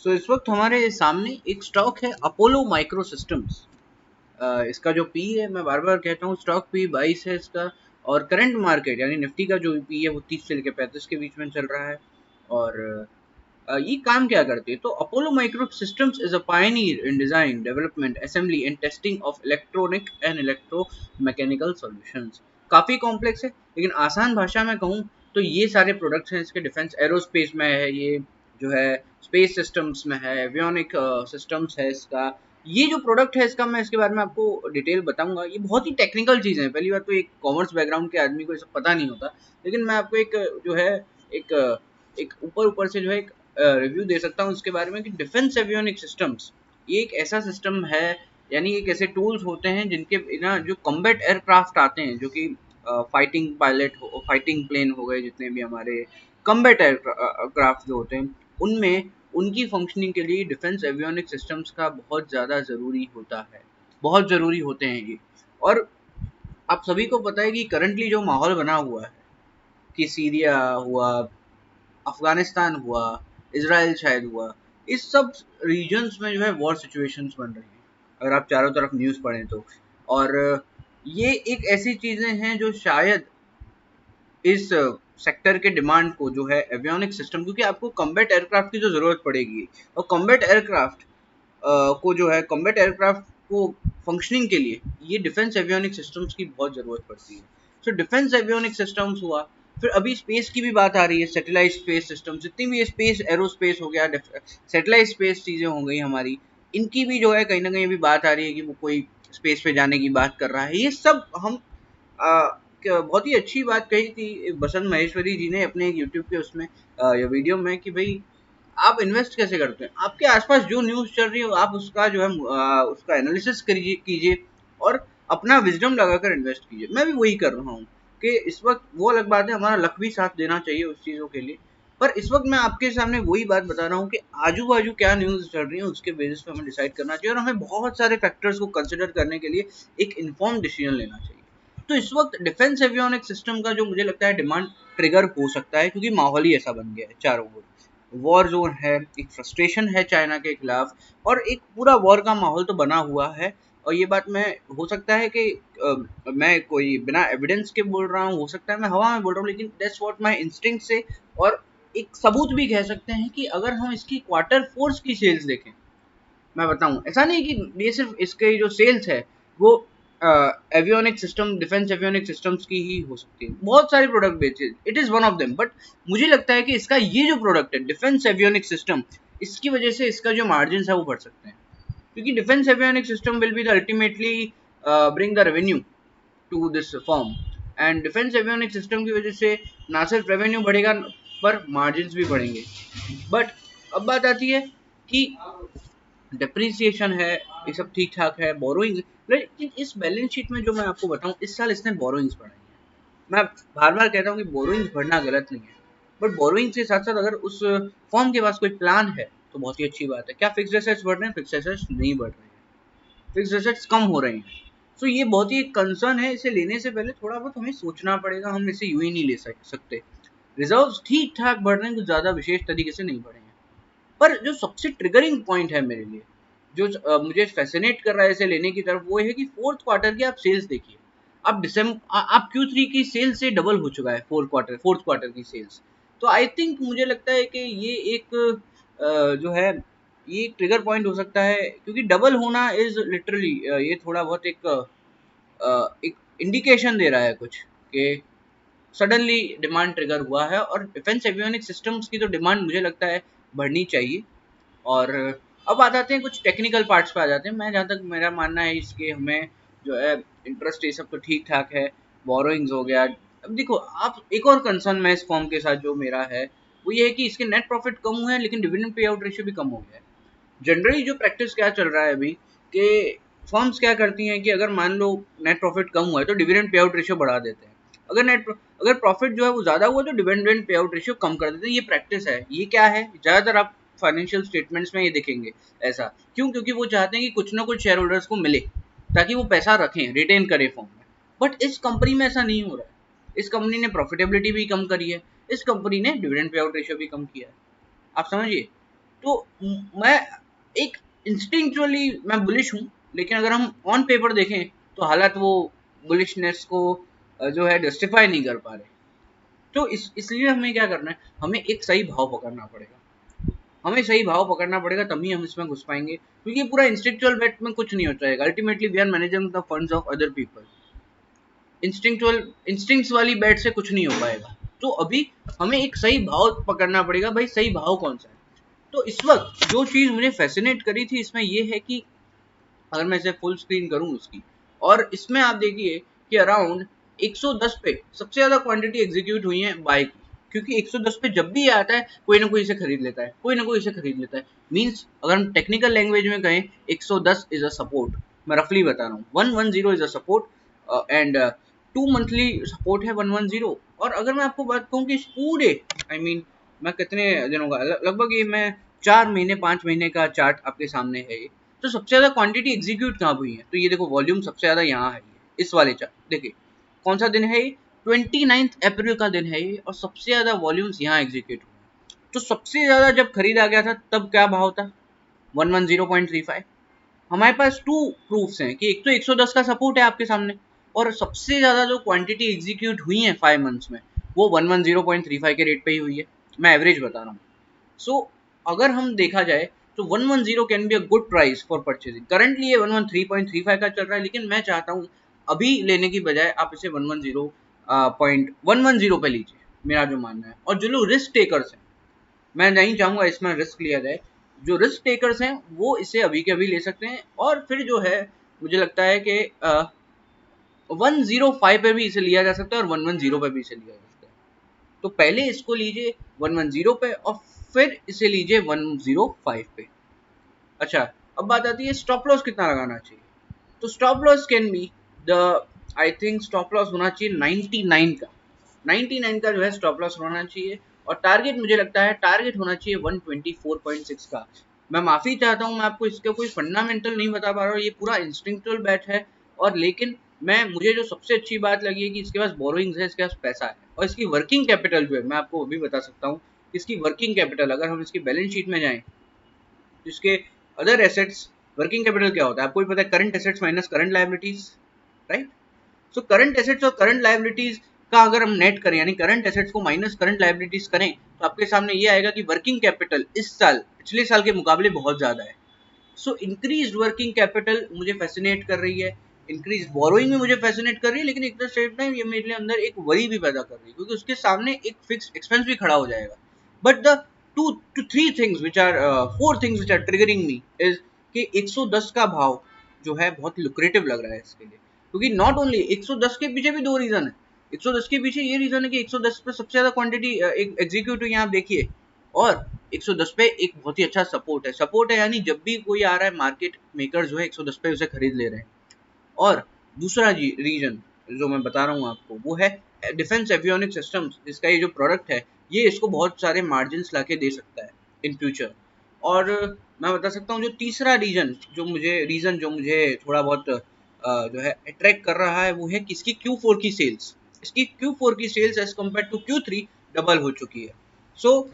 सो इस वक्त हमारे सामने एक स्टॉक है अपोलो माइक्रो सिस्टम्स। इसका जो पी है, मैं बार बार कहता हूँ, स्टॉक पी 22 है इसका। और करंट मार्केट यानी निफ्टी का जो पी है वो 30 से लेकर 35 के बीच में चल रहा है। और ये काम क्या करती है? तो Apollo micro systems is a Pioneer in design, development, assembly and testing of electronic and electro mechanical solutions. काफी कॉम्प्लेक्स है, लेकिन आसान भाषा में कहूँ तो ये सारे प्रोडक्ट्स हैं इसके। डिफेंस एरोस्पेस में है ये, जो है स्पेस सिस्टम्स में है, एवियोनिक सिस्टम्स है इसका। ये जो प्रोडक्ट है इसका, मैं इसके बारे में आपको डिटेल बताऊंगा। ये बहुत ही टेक्निकल चीज़ें हैं। पहली बात तो एक कॉमर्स बैकग्राउंड के आदमी को ये सब पता नहीं होता, लेकिन मैं आपको एक जो है एक एक ऊपर ऊपर से जो है एक रिव्यू दे सकता हूँ इसके बारे में कि डिफेंस एवियोनिक सिस्टम्स ये एक ऐसा सिस्टम है, यानी एक ऐसे टूल्स होते हैं जिनके बिना जो कॉम्बैट एयरक्राफ्ट आते हैं, जो कि फाइटिंग पायलट हो, फाइटिंग प्लेन हो गए, जितने भी हमारे कॉम्बैट एयरक्राफ्ट जो होते हैं, उनमें उनकी फंक्शनिंग के लिए डिफेंस एवियोनिक सिस्टम्स का बहुत ज़्यादा ज़रूरी होता है, बहुत ज़रूरी होते हैं ये। और आप सभी को पता है कि करंटली जो माहौल बना हुआ है, कि सीरिया हुआ, अफगानिस्तान हुआ, इसराइल शायद हुआ, इस सब रीजन्स में जो है वॉर सिचुएशंस बन रही हैं, अगर आप चारों तरफ न्यूज़ पढ़ें तो। और ये एक ऐसी चीज़ें हैं जो शायद इस सेक्टर के डिमांड को, जो है एवियोनिक सिस्टम, क्योंकि आपको कॉम्बैट एयरक्राफ्ट की जो ज़रूरत पड़ेगी, और कॉम्बैट एयरक्राफ्ट को जो है कॉम्बैट एयरक्राफ्ट को फंक्शनिंग के लिए ये डिफेंस एवियोनिक सिस्टम्स की बहुत ज़रूरत पड़ती है। सो डिफेंस एवियोनिक सिस्टम्स हुआ, फिर अभी स्पेस की भी बात आ रही है, सैटेलाइट स्पेस सिस्टम, जितनी भी स्पेस एरोस्पेस हो गया, सैटेलाइट स्पेस चीज़ें हो गई हमारी, इनकी भी जो है कहीं ना कहीं अभी बात आ रही है कि वो कोई स्पेस पे जाने की बात कर रहा है। ये सब हम बहुत ही अच्छी बात कही थी बसंत महेश्वरी जी ने अपने यूट्यूब के उसमें या वीडियो में, कि भाई आप इन्वेस्ट कैसे करते हैं, आपके आसपास जो न्यूज़ चल रही है आप उसका जो है उसका एनालिसिस कीजिए और अपना विजडम लगाकर इन्वेस्ट कीजिए। मैं भी वही कर रहा हूँ कि इस वक्त वो अलग बात है, हमारा लक भी साथ देना चाहिए उस चीज़ों के लिए, पर इस वक्त मैं आपके सामने वही बात बता रहा हूँ कि आजू बाजू क्या न्यूज़ चल रही है उसके बेसिस पे हमें डिसाइड करना चाहिए, और हमें बहुत सारे फैक्टर्स को कंसिडर करने के लिए एक इन्फॉर्म डिसीजन लेना चाहिए। तो इस वक्त डिफेंस एवियोनिक सिस्टम का जो मुझे लगता है डिमांड ट्रिगर हो सकता है, क्योंकि माहौल ही ऐसा बन गया है, चारों ओर वॉर जोन है, एक फ्रस्ट्रेशन है चाइना के खिलाफ, और एक पूरा वॉर का माहौल तो बना हुआ है। और ये बात मैं, हो सकता है कि मैं कोई बिना एविडेंस के बोल रहा हूँ, हो सकता है मैं हवा में बोल रहा हूँ, लेकिन दैट्स व्हाट माय इंस्टिंक्ट से। और एक सबूत भी कह सकते हैं कि अगर हम इसकी क्वार्टर फोर्स की सेल्स देखें, मैं बताऊं, ऐसा नहीं कि ये सिर्फ इसके जो सेल्स है वो avionic system, defence avionic systems की ही हो सकती है, बहुत सारे प्रोडक्ट बेचे, it is one of them, but मुझे लगता है कि इसका ये जो प्रोडक्ट है डिफेंस एवियोनिक सिस्टम, इसकी वजह से इसका जो मार्जिन है वो बढ़ सकते हैं, क्योंकि defence avionic system will be the ultimately bring the revenue to this form. And defence avionic system की वजह से ना सिर्फ रेवेन्यू बढ़ेगा पर मार्जिन भी बढ़ेंगे। बट अब बात आती है कि डिप्रिसिएशन है, ये सब ठीक ठाक है, बोरोइंग, लेकिन इस बैलेंस शीट में जो मैं आपको बताऊं, इस साल इसने बोरोइंग्स बढ़ाई है। मैं बार बार कहता हूँ कि बोरोइंग्स बढ़ना गलत नहीं है, बट बोरोइंग के साथ साथ अगर उस फॉर्म के पास कोई प्लान है तो बहुत ही अच्छी बात है। क्या फिक्स्ड एसेट्स बढ़ रहे हैं? फिक्स्ड एसेट्स नहीं बढ़ रहे हैं, फिक्स्ड एसेट्स कम हो रहे हैं। सो ये बहुत ही कंसर्न है, इसे लेने से पहले थोड़ा बहुत हमें सोचना पड़ेगा, हम इसे यूं ही नहीं ले सकते। रिजर्व्स ठीक ठाक बढ़ रहे हैं, कुछ ज़्यादा विशेष तरीके से नहीं बढ़े हैं। पर जो सबसे ट्रिगरिंग पॉइंट है मेरे लिए, जो मुझे फैसिनेट कर रहा है इसे लेने की तरफ, वो है कि फोर्थ क्वार्टर की आप सेल्स देखिए। आप आप Q3 की सेल्स से डबल हो चुका है फोर्थ क्वार्टर की सेल्स। तो आई थिंक मुझे लगता है कि ये एक जो है ये एक ट्रिगर पॉइंट हो सकता है, क्योंकि डबल होना इज लिटरली ये थोड़ा बहुत एक इंडिकेशन दे रहा है कुछ, कि सडनली डिमांड ट्रिगर हुआ है। और डिफेंस एवियोनिक सिस्टम्स की तो डिमांड मुझे लगता है बढ़नी चाहिए। और अब आ जाते हैं कुछ टेक्निकल पार्ट्स पे आ जाते हैं। मैं जहाँ तक मेरा मानना है इसके, हमें जो है इंटरेस्ट ये सब तो ठीक ठाक है, बोरोइंग्स हो गया। अब देखो आप, एक और कंसर्न मैं इस फॉर्म के साथ जो मेरा है वो ये है कि इसके नेट प्रॉफिट कम हुए हैं, लेकिन डिविडेंड पे आउट रेशियो भी कम हो गया है। जनरली जो प्रैक्टिस क्या चल रहा है अभी, कि फर्म्स क्या करती हैं कि अगर मान लो नेट प्रॉफिट कम हुआ है तो डिविडेंड पे आउट रेशियो बढ़ा देते हैं, अगर प्रॉफिट जो है वो ज़्यादा हुआ तो डिविडेंड पे आउट रेशियो कम कर देते हैं। ये प्रैक्टिस है। ये क्या है, ज़्यादातर आप फाइनेंशियल स्टेटमेंट्स में ये देखेंगे। ऐसा क्यों? क्योंकि वो चाहते हैं कि कुछ ना कुछ शेयर होल्डर्स को मिले, ताकि वो पैसा रखें, रिटेन करें फॉर्म में। बट इस कंपनी में ऐसा नहीं हो रहा है। इस कंपनी ने प्रॉफिटेबिलिटी भी कम करी है, इस कंपनी ने डिविडेंड पे आउट रेशियो भी कम किया है। आप समझिए, तो मैं एक इंस्टिंक्चुअली मैं बुलिश हूँ, लेकिन अगर हम ऑन पेपर देखें तो हालात वो बुलिशनेस को जो है जस्टिफाई नहीं कर पा रहे। तो इसलिए हमें क्या करना है, हमें एक सही भाव पकड़ना पड़ेगा, हमें सही भाव पकड़ना पड़ेगा, तभी हम इसमें घुस पाएंगे, क्योंकि पूरा इंस्टिंक्चुअल बेट में कुछ नहीं होता है। Ultimately we are managing the funds of other people. Instinctual instincts वाली बेट से कुछ नहीं हो पाएगा। तो अभी हमें एक सही भाव पकड़ना पड़ेगा, भाई सही भाव कौन सा है। तो इस वक्त जो चीज मुझे फैसिनेट करी थी इसमें ये है कि अगर मैं इसे फुल स्क्रीन करूं उसकी, और इसमें आप देखिए कि अराउंड 110 पे सबसे ज्यादा क्वांटिटी एग्जीक्यूट हुई है बाय की, क्योंकि 110 पे जब भी आता है कोई ना कोई इसे खरीद लेता है, कोई ना कोई इसे खरीद लेता है। मींस अगर हम टेक्निकल लैंग्वेज में कहें 110 इज अ सपोर्ट, मैं रफली बता रहा हूँ 110 is a support and 2 monthly support है 110। और अगर मैं आपको बात कहूँ कि इस पूरे मैं कितने दिनों का, लगभग ये मैं 4 महीने 5 महीने का चार्ट आपके सामने है ये। तो सबसे ज्यादा क्वांटिटी एग्जीक्यूट कहाँ हुई है, तो ये देखो वॉल्यूम सबसे ज्यादा यहाँ है, इस वाले चार्ट देखिए कौन सा दिन है ये, 29 अप्रैल का दिन है ये, और सबसे ज्यादा वॉल्यूम्स यहाँ एग्जीक्यूट हुए। तो सबसे ज्यादा जब खरीदा गया था तब क्या भाव था, 110.35। हमारे पास टू प्रूफ्स हैं कि एक तो 110 का सपोर्ट है आपके सामने, और सबसे ज्यादा जो क्वांटिटी एग्जीक्यूट हुई है 5 मंथ्स में वो 110.35 के रेट पे ही हुई है। मैं एवरेज बता रहा हूँ। सो अगर हम देखा जाए तो 110 can be a good price for purchasing. Currently ये 113.35 का चल रहा है, लेकिन मैं चाहता हूँ अभी लेने की बजाय आप इसे 110.110 पे लीजिए, मेरा जो मानना है। और जो लोग रिस्क टेकर्स हैं, मैं नहीं चाहूंगा इसमें रिस्क लिया जाए, जो रिस्क टेकर्स हैं वो इसे अभी के अभी ले सकते हैं। और फिर जो है मुझे लगता है कि 105 पे भी इसे लिया जा सकता है और 110 पे भी इसे लिया जा सकता है। तो पहले इसको लीजिए 110 पे और फिर इसे लीजिए 105 पे। अच्छा, अब बात आती है स्टॉप लॉस कितना लगाना चाहिए। तो stop loss can be the, I think stop loss होना चाहिए 99 का, 99 का जो है स्टॉप लॉस होना चाहिए। और टारगेट मुझे लगता है टारगेट होना चाहिए 124.6 का। मैं माफी चाहता हूँ, मैं आपको इसका कोई फंडामेंटल नहीं बता पा रहा हूँ, ये पूरा इंस्टिंक्चुअल बैट है। और लेकिन मुझे जो सबसे अच्छी बात लगी है कि इसके पास बोरोइंग्स है, इसके पास पैसा है, और इसकी वर्किंग कैपिटल जो है मैं आपको अभी बता सकता हूँ। इसकी वर्किंग कैपिटल अगर हम इसकी बैलेंस शीट में जाएं, जिसके अदर एसेट्स, वर्किंग कैपिटल क्या होता है आपको भी पता है, current assets minus current liabilities, right. So current assets और करंट लायबिलिटीज का अगर हम नेट करें, यानी करंट एसेट्स को माइनस करंट लायबिलिटीज करें, तो आपके सामने ये आएगा कि वर्किंग कैपिटल इस साल पिछले साल के मुकाबले बहुत ज्यादा है। सो इंक्रीज वर्किंग कैपिटल मुझे फैसिनेट कर रही है, इंक्रीज बोरोइंग भी मुझे फैसिनेट कर रही है, लेकिन एट द सेम टाइम ये मेरे अंदर एक वरी भी पैदा कर रही है, क्योंकि उसके सामने एक फिक्स एक्सपेंस भी खड़ा हो जाएगा। But the two two three things which are four things which are triggering me is कि 110 का भाव जो है बहुत लुक्रेटिव लग रहा है इसके लिए, क्योंकि नॉट ओनली 110 के पीछे भी दो रीजन है। 110 के पीछे ये रीजन है कि 110 पे सबसे ज्यादा क्वांटिटी एग्जीक्यूट हुई है, आप देखिए। और 110 पे एक बहुत ही अच्छा सपोर्ट है यानी जब भी कोई आ रहा है मार्केट मेकर जो है 110 पे उसे खरीद ले रहे हैं। और दूसरा रीजन जो मैं बता रहा हूँ आपको वो है डिफेंस एवियोनिक सिस्टम्स, जिसका ये जो प्रोडक्ट है ये इसको बहुत सारे मार्जिन लाके दे सकता है इन फ्यूचर। और मैं बता सकता हूँ जो तीसरा रीजन जो मुझे थोड़ा बहुत जो है अट्रैक्ट कर रहा है वो है कि इसकी Q4 की सेल्स, इसकी Q4 की sales as compare to Q3 double हो चुकी है। सो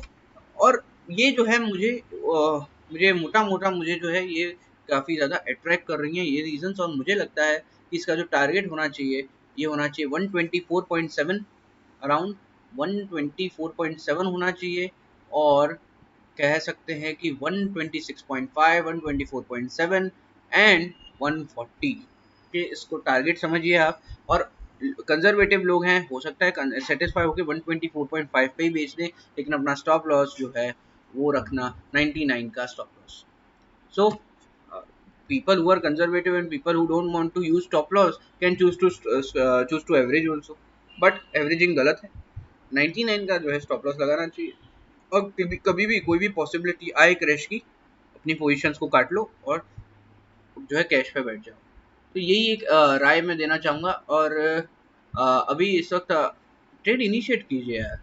और ये जो है मुझे मोटा मोटा मुझे जो है ये काफ़ी ज़्यादा अट्रैक्ट कर रही हैं ये रीजंस। और मुझे लगता है कि इसका जो टारगेट होना चाहिए ये होना चाहिए 124.7, अराउंड 124.7 होना चाहिए। और कह सकते हैं कि 126.5, 124.7 एंड 140 के इसको टारगेट समझिए आप। और कंजर्वेटिव लोग हैं, हो सकता है सेटिस्फाई होकर 124.5 पे ही बेच दें, लेकिन अपना स्टॉप लॉस जो है वो रखना 99 का stop loss. So people who are conservative and people who don't want to use stop loss can choose to average also, but averaging गलत है। 99 का जो है स्टॉप लॉस लगाना चाहिए। और कभी भी कोई भी पॉसिबिलिटी आए क्रैश की, अपनी पोजीशंस को काट लो और जो है कैश पे बैठ जाओ। तो यही एक राय मैं देना चाहूँगा। और अभी इस वक्त ट्रेड इनिशिएट कीजिए यार,